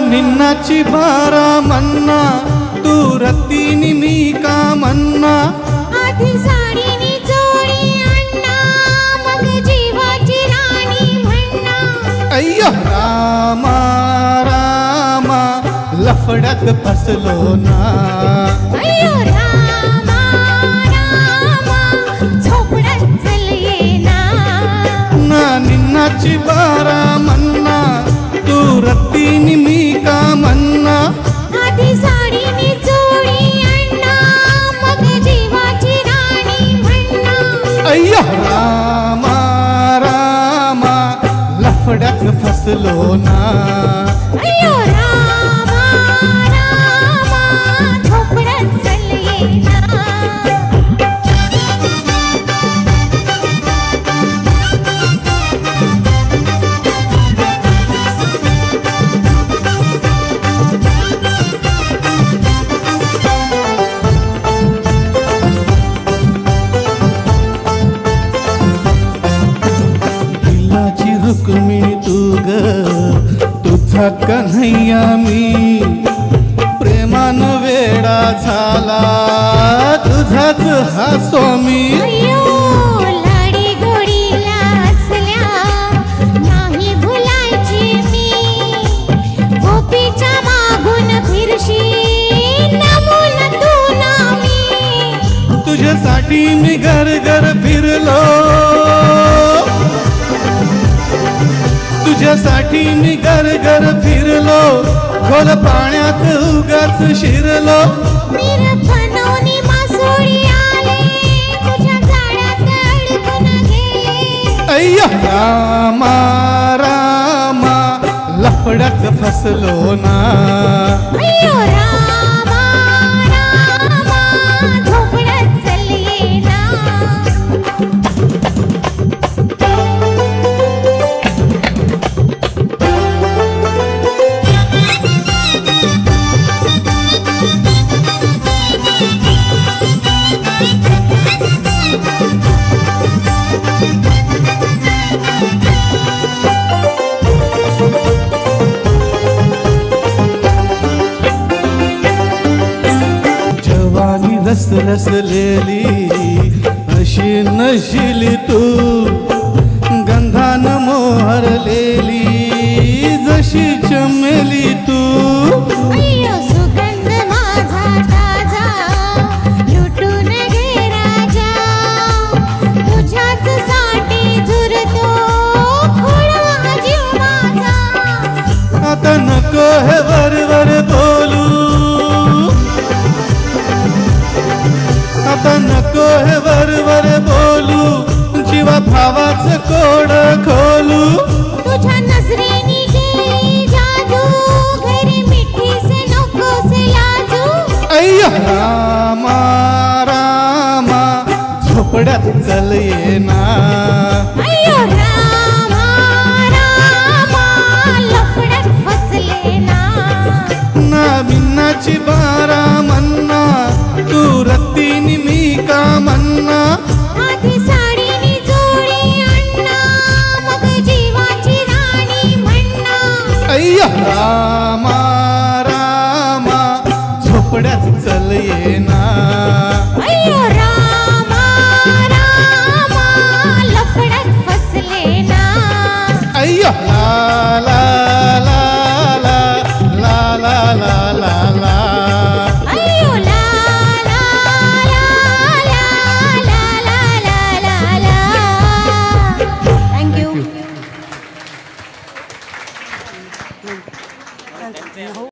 निन्नाची बारा मन्ना तू रत्तीनी मी का मन्ना आधी साडीनी चोळी अण्णा मग जीवाची राणी म्हणणा अय्या रामा रामा लफड्यात फसलो ना अय्यो रामा रामा झोपड्यात चल येना ना निन्नाची बारा मन्ना तू रत्तीनी मी का मन्ना आधी साडीनी चोळी अण्णा मग जीवाची राणी म्हणणा अय्या रामा रामा लफड्यात फसलो ना अय्यो रामा रामा झोपड्यात चल येना रुक्मिणी तू ग तुझा कन्हैया मी प्रेमान वेडा झाला तुझाच हा स्वामी अय्यो लाडी गोडीला असल्या नाही भुलायची मी गोपीच्या मागून फिरशी नमून तू नामी तुझ्यासाठी मी घर घर फिरलो तुझ्यासाठी मी घर घर फिरलो खोल पाण्यात उगाच शिरलो फनवणी मासोळी आले तुझ्या जाळ्यात अडकून गेले अय्या रामा रामा लफड्यात फसलो ना अय्यो रामा रामा झोपड्यात चल येना जवानी रस रसलेली अशी नशिली तू गंधान मोहरलेली जशी चमेली तू अय्यो सुगंध माझा ताजा लुटून घे राजा तुझ्याच साठी झुरतो खोडा जीव माझा आता नको हे वरवर बोलू आता नको हे वरवर बोलू जीवा भावाचं कोड खोलू तुझ्या नजरेनी गेली जादू घरी मिठी से नको से लाजू अय्या रामा रामा झोपड्यात चल येना अय्यो रामा रामा लफड्यात फसले ना बिन्नाची बारा मन्ना तू रत्तीनी मी का मन्ना आधी साडीनी चोळी अण्णा मग जीवाची राणी म्हणणा अय्या रामा रामा झोपड्यात चल येना अय्यो रामा रामा लफड्यात फसले ना अय्या